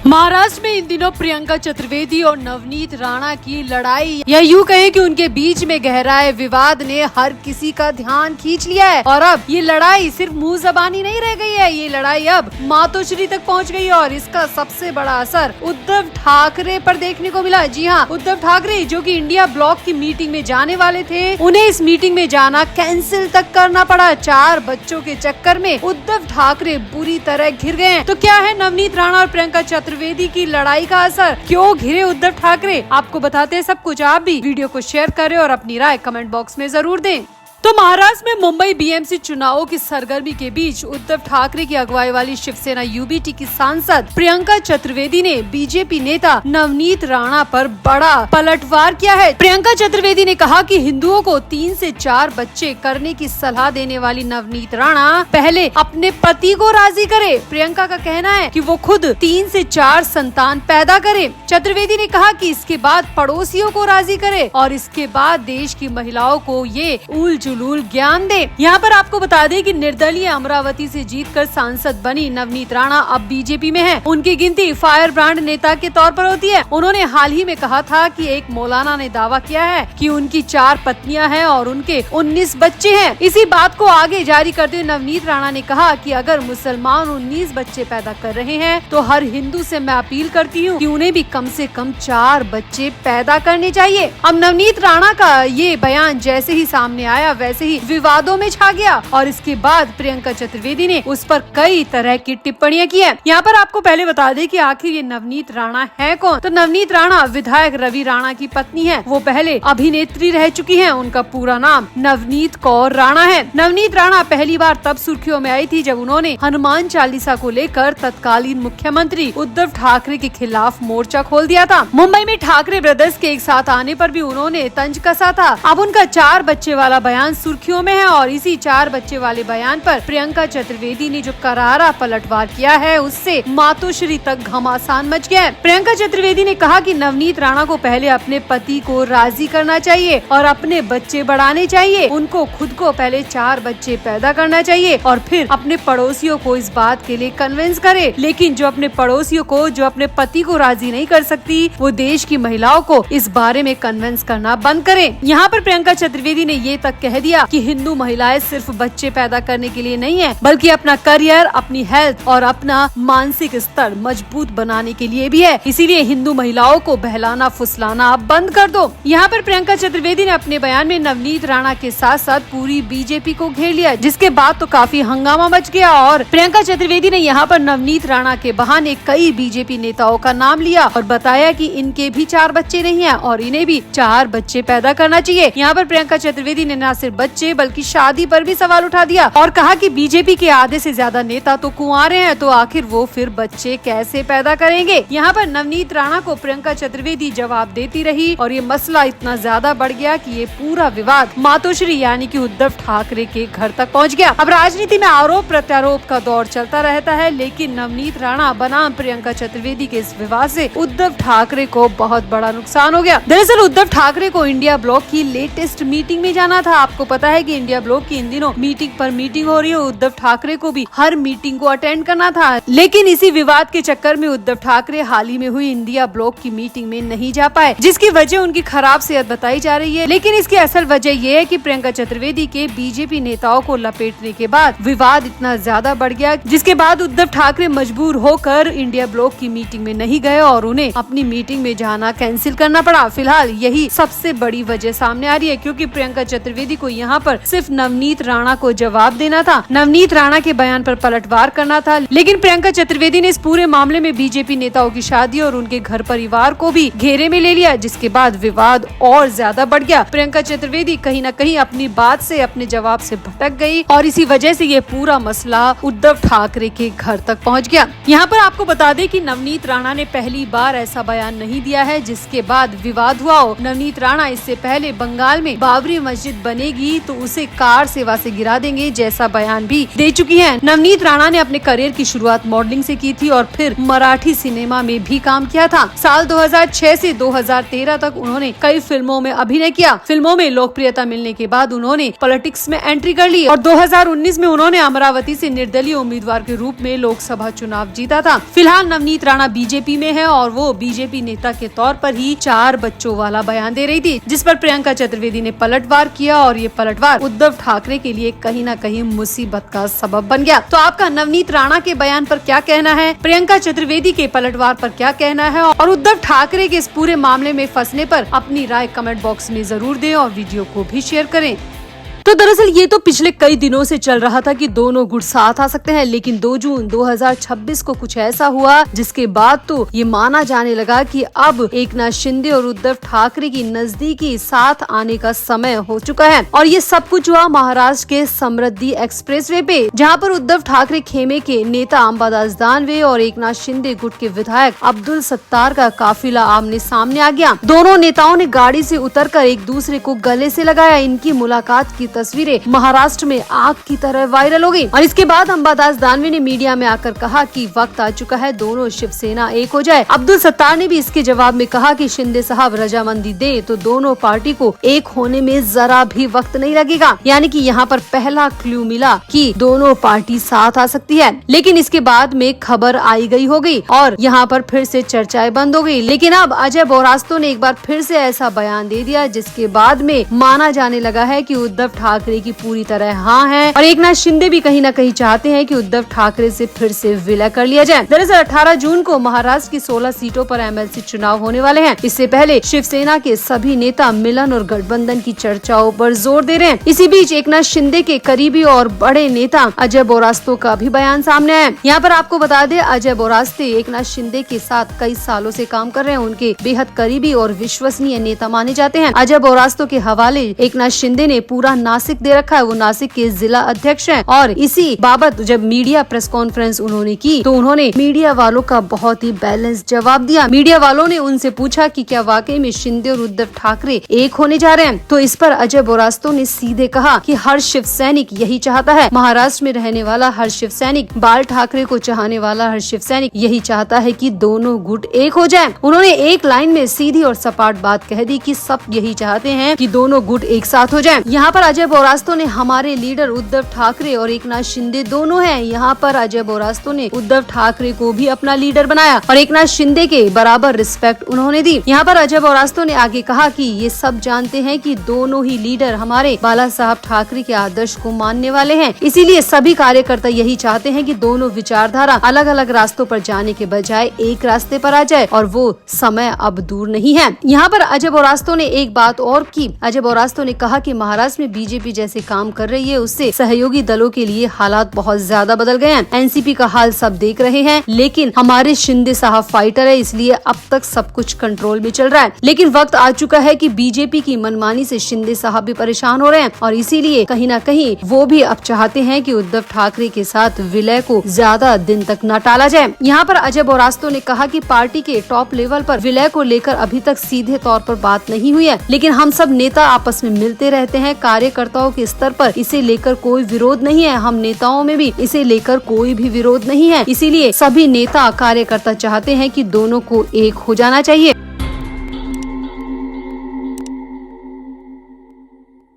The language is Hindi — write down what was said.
महाराष्ट्र में इन दिनों प्रियंका चतुर्वेदी और नवनीत राणा की लड़ाई या यूँ कहें कि उनके बीच में गहराए विवाद ने हर किसी का ध्यान खींच लिया है। और अब ये लड़ाई सिर्फ मुंह जबानी नहीं रह गई है, ये लड़ाई अब मातोश्री तक पहुंच गई है और इसका सबसे बड़ा असर उद्धव ठाकरे पर देखने को मिला। जी हाँ, उद्धव ठाकरे जो कि इंडिया ब्लॉक की मीटिंग में जाने वाले थे, उन्हें इस मीटिंग में जाना कैंसिल तक करना पड़ा। 4 बच्चों के चक्कर में उद्धव ठाकरे बुरी तरह घिर गए हैं। तो क्या है नवनीत राणा और प्रियंका चतुर्वेदी की लड़ाई का असर, क्यों घिरे उद्धव ठाकरे, आपको बताते हैं सब कुछ। आप भी वीडियो को शेयर करें और अपनी राय कमेंट बॉक्स में जरूर दें। तो महाराष्ट्र में मुंबई बीएमसी चुनावों की सरगर्मी के बीच उद्धव ठाकरे की अगुवाई वाली शिवसेना यूबीटी की सांसद प्रियंका चतुर्वेदी ने बीजेपी नेता नवनीत राणा पर बड़ा पलटवार किया है। प्रियंका चतुर्वेदी ने कहा कि हिंदुओं को 3 से 4 बच्चे करने की सलाह देने वाली नवनीत राणा पहले अपने पति को राजी करे। प्रियंका का कहना है कि वो खुद 3 से 4 संतान पैदा करे। चतुर्वेदी ने कहा कि इसके बाद पड़ोसियों को राजी करे और इसके बाद देश की महिलाओं को ये जुलूल ज्ञान दे। यहाँ पर आपको बता दें कि निर्दलीय अमरावती से जीतकर सांसद बनी नवनीत राणा अब बीजेपी में है। उनकी गिनती फायर ब्रांड नेता के तौर पर होती है। उन्होंने हाल ही में कहा था कि एक मौलाना ने दावा किया है कि उनकी 4 पत्नियां हैं और उनके 19 बच्चे हैं। इसी बात को आगे जारी करते हुए नवनीत राणा ने कहा कि अगर मुसलमान 19 बच्चे पैदा कर रहे हैं तो हर हिंदू से मैं अपील करती हूँ कि उन्हें भी कम से कम 4 बच्चे पैदा करने चाहिए। अब नवनीत राणा का ये बयान जैसे ही सामने आया वैसे ही विवादों में छा गया और इसके बाद प्रियंका चतुर्वेदी ने उस पर कई तरह की टिप्पणियां की है। यहाँ पर आपको पहले बता दें कि आखिर ये नवनीत राणा है कौन। तो नवनीत राणा विधायक रवि राणा की पत्नी है। वो पहले अभिनेत्री रह चुकी हैं। उनका पूरा नाम नवनीत कौर राणा है। नवनीत राणा पहली बार तब सुर्खियों में आई थी जब उन्होंने हनुमान चालीसा को लेकर तत्कालीन मुख्यमंत्री उद्धव ठाकरे के खिलाफ मोर्चा खोल दिया था। मुंबई में ठाकरे ब्रदर्स के एक साथ आने पर भी उन्होंने तंज कसा था। अब उनका 4 बच्चे वाला बयान सुर्खियों में है और इसी 4 बच्चे वाले बयान पर प्रियंका चतुर्वेदी ने जो करारा पलटवार किया है उससे मातोश्री तक घमासान मच गया है। प्रियंका चतुर्वेदी ने कहा कि नवनीत राणा को पहले अपने पति को राजी करना चाहिए और अपने बच्चे बढ़ाने चाहिए। उनको खुद को पहले 4 बच्चे पैदा करना चाहिए और फिर अपने पड़ोसियों को इस बात के लिए कन्विंस करे। लेकिन जो अपने पड़ोसियों को, जो अपने पति को राजी नहीं कर सकती, वो देश की महिलाओं को इस बारे में कन्विंस करना बंद करे। यहाँ पर प्रियंका चतुर्वेदी ने ये तक कह दिया कि हिंदू महिलाएं सिर्फ बच्चे पैदा करने के लिए नहीं है, बल्कि अपना करियर, अपनी हेल्थ और अपना मानसिक स्तर मजबूत बनाने के लिए भी है। इसीलिए हिंदू महिलाओं को बहलाना फुसलाना अब बंद कर दो। यहाँ पर प्रियंका चतुर्वेदी ने अपने बयान में नवनीत राणा के साथ साथ पूरी बीजेपी को घेर लिया, जिसके बाद तो काफी हंगामा मच गया और प्रियंका चतुर्वेदी ने यहाँ पर नवनीत राणा के बहाने कई बीजेपी नेताओं का नाम लिया और बताया कि इनके भी 4 बच्चे नहीं है और इन्हें भी 4 बच्चे पैदा करना चाहिए। यहाँ पर प्रियंका चतुर्वेदी ने न सिर्फ बच्चे बल्कि शादी पर भी सवाल उठा दिया और कहा कि बीजेपी के आधे से ज्यादा नेता तो कुंवारे हैं, तो आखिर वो फिर बच्चे कैसे पैदा करेंगे। यहाँ पर नवनीत राणा को प्रियंका चतुर्वेदी जवाब देती रही और ये मसला इतना ज्यादा बढ़ गया कि ये पूरा विवाद मातोश्री यानी कि उद्धव ठाकरे के घर तक पहुँच गया। अब राजनीति में आरोप प्रत्यारोप का दौर चलता रहता है, लेकिन नवनीत राणा बनाम प्रियंका चतुर्वेदी के इस विवाद से उद्धव ठाकरे को बहुत बड़ा नुकसान हो गया। दरअसल उद्धव ठाकरे को इंडिया ब्लॉक की लेटेस्ट मीटिंग में जाना था। आपको पता है कि इंडिया ब्लॉक की इन दिनों मीटिंग पर मीटिंग हो रही है। उद्धव ठाकरे को भी हर मीटिंग को अटेंड करना था, लेकिन इसी विवाद के चक्कर में उद्धव ठाकरे हाल ही में हुई इंडिया ब्लॉक की मीटिंग में नहीं जा पाए, जिसकी वजह उनकी खराब सेहत बताई जा रही है। लेकिन इसकी असल वजह ये है कि प्रियंका चतुर्वेदी के बीजेपी नेताओं को लपेटने के बाद विवाद इतना ज्यादा बढ़ गया, जिसके बाद उद्धव ठाकरे मजबूर होकर इंडिया ब्लॉक की मीटिंग में नहीं गए और उन्हें अपनी मीटिंग में जाना कैंसिल करना पड़ा। फिलहाल यही सबसे बड़ी वजह सामने आ रही है, क्योंकि प्रियंका चतुर्वेदी को यहाँ पर सिर्फ नवनीत राणा को जवाब देना था, नवनीत राणा के बयान पर पलटवार करना था। लेकिन प्रियंका चतुर्वेदी ने इस पूरे मामले में बीजेपी नेताओं की शादी और उनके घर परिवार को भी घेरे में ले लिया, जिसके बाद विवाद और ज्यादा बढ़ गया। प्रियंका चतुर्वेदी कहीं न कहीं अपनी बात से, अपने जवाब से भटक गई और इसी वजह से ये पूरा मसला उद्धव ठाकरे के घर तक पहुंच गया। यहाँ पर आपको बता दें कि नवनीत राणा ने पहली बार ऐसा बयान नहीं दिया है जिसके बाद विवाद हुआ हो। नवनीत राणा इससे पहले बंगाल में बाबरी मस्जिद बनेगी मिलेगी तो उसे कार सेवा से गिरा देंगे जैसा बयान भी दे चुकी हैं। नवनीत राणा ने अपने करियर की शुरुआत मॉडलिंग से की थी और फिर मराठी सिनेमा में भी काम किया था। साल 2006 से 2013 तक उन्होंने कई फिल्मों में अभिनय किया। फिल्मों में लोकप्रियता मिलने के बाद उन्होंने पॉलिटिक्स में एंट्री कर ली और 2019 में उन्होंने अमरावती से निर्दलीय उम्मीदवार के रूप में लोकसभा चुनाव जीता था। फिलहाल नवनीत राणा बीजेपी में है और वो बीजेपी नेता के तौर पर ही 4 बच्चों वाला बयान दे रही थी, जिस पर प्रियंका चतुर्वेदी ने पलटवार किया और ये पलटवार उद्धव ठाकरे के लिए कहीं न कहीं मुसीबत का सबब बन गया। तो आपका नवनीत राणा के बयान पर क्या कहना है, प्रियंका चतुर्वेदी के पलटवार पर क्या कहना है और उद्धव ठाकरे के इस पूरे मामले में फंसने पर अपनी राय कमेंट बॉक्स में जरूर दें और वीडियो को भी शेयर करें। तो दरअसल ये तो पिछले कई दिनों से चल रहा था कि दोनों गुट साथ आ सकते हैं, लेकिन 2 जून 2026 को कुछ ऐसा हुआ जिसके बाद तो ये माना जाने लगा कि अब एकनाथ शिंदे और उद्धव ठाकरे की नजदीकी साथ आने का समय हो चुका है। और ये सब कुछ हुआ महाराष्ट्र के समृद्धि एक्सप्रेसवे पे, जहां पर उद्धव ठाकरे खेमे के नेता अंबादास दानवे और एकनाथ शिंदे गुट के विधायक अब्दुल सत्तार का काफिला आमने सामने आ गया। दोनों नेताओं ने गाड़ी से उतरकर एक दूसरे को गले से लगाया। इनकी मुलाकात की तस्वीरें महाराष्ट्र में आग की तरह वायरल हो गई और इसके बाद अंबादास दानवे ने मीडिया में आकर कहा कि वक्त आ चुका है दोनों शिवसेना एक हो जाए। अब्दुल सत्तार ने भी इसके जवाब में कहा कि शिंदे साहब रजामंदी दे तो दोनों पार्टी को एक होने में जरा भी वक्त नहीं लगेगा। यानी कि यहाँ पर पहला क्लू मिला कि दोनों पार्टी साथ आ सकती है। लेकिन इसके बाद में खबर आई गई हो गई और यहाँ पर फिर से चर्चाएं बंद हो गई। लेकिन अब अजय बोरास्तो ने एक बार फिर से ऐसा बयान दे दिया जिसके बाद में माना जाने लगा है कि उद्धव ठाकरे की पूरी तरह हाँ है और एकनाथ शिंदे भी कहीं न कहीं चाहते हैं कि उद्धव ठाकरे से फिर से विलय कर लिया जाए। दरअसल 18 जून को महाराष्ट्र की 16 सीटों पर एमएलसी चुनाव होने वाले हैं। इससे पहले शिवसेना के सभी नेता मिलन और गठबंधन की चर्चाओं पर जोर दे रहे हैं। इसी बीच एकनाथ शिंदे के करीबी और बड़े नेता अजय बोरास्तो का भी बयान सामने आया। यहाँ पर आपको बता दें, अजय बोरास्ते एकनाथ शिंदे के साथ कई सालों से काम कर रहे हैं। उनके बेहद करीबी और विश्वसनीय नेता माने जाते हैं। अजय बोरास्तो के हवाले एकनाथ शिंदे ने पूरा नासिक दे रखा है। वो नासिक के जिला अध्यक्ष हैं और इसी बाबत जब मीडिया प्रेस कॉन्फ्रेंस उन्होंने की तो उन्होंने मीडिया वालों का बहुत ही बैलेंस जवाब दिया। मीडिया वालों ने उनसे पूछा कि क्या वाकई में शिंदे और उद्धव ठाकरे एक होने जा रहे हैं, तो इस पर अजय बोरास्तो ने सीधे कहा कि हर शिव सैनिक यही चाहता है। महाराष्ट्र में रहने वाला हर शिव सैनिक, बाल ठाकरे को चाहने वाला हर शिव सैनिक यही चाहता है कि दोनों गुट एक हो जाएं। उन्होंने एक लाइन में सीधी और सपाट बात कह दी कि सब यही चाहते हैं कि दोनों गुट एक साथ हो जाएं। यहाँ पर अजय बोरास्तो ने हमारे लीडर उद्धव ठाकरे और एकनाथ शिंदे दोनों हैं। यहाँ पर अजय बोरास्तो ने उद्धव ठाकरे को भी अपना लीडर बनाया और एकनाथ शिंदे के बराबर रिस्पेक्ट उन्होंने दी। यहाँ पर अजय बोरास्तो ने आगे कहा कि ये सब जानते हैं कि दोनों ही लीडर हमारे बाला साहब ठाकरे के आदर्श को मानने वाले हैं। इसीलिए सभी कार्यकर्ता यही चाहते हैं कि दोनों विचारधारा अलग अलग रास्तों पर जाने के बजाय एक रास्ते पर आ जाए और वो समय अब दूर नहीं है। यहाँ पर अजय बोरास्तो ने एक बात और की। अजय बोरास्तो ने कहा कि महाराष्ट्र में बीजेपी जैसे काम कर रही है उससे सहयोगी दलों के लिए हालात बहुत ज्यादा बदल गए हैं। एनसीपी का हाल सब देख रहे हैं, लेकिन हमारे शिंदे साहब फाइटर है, इसलिए अब तक सब कुछ कंट्रोल में चल रहा है। लेकिन वक्त आ चुका है कि बीजेपी की मनमानी से शिंदे साहब भी परेशान हो रहे हैं और इसीलिए कहीं न कहीं वो भी अब चाहते हैं कि उद्धव ठाकरे के साथ विलय को ज्यादा दिन तक न टाला जाए। यहाँ पर अजय बोरास्तो ने कहा कि पार्टी के टॉप लेवल पर विलय को लेकर अभी तक सीधे तौर पर बात नहीं हुई है, लेकिन हम सब नेता आपस में मिलते रहते हैं। कार्यकर्ताओं के स्तर पर इसे लेकर कोई विरोध नहीं है। हम नेताओं में भी इसे लेकर कोई भी विरोध नहीं है। इसीलिए सभी नेता कार्यकर्ता चाहते हैं कि दोनों को एक हो जाना चाहिए।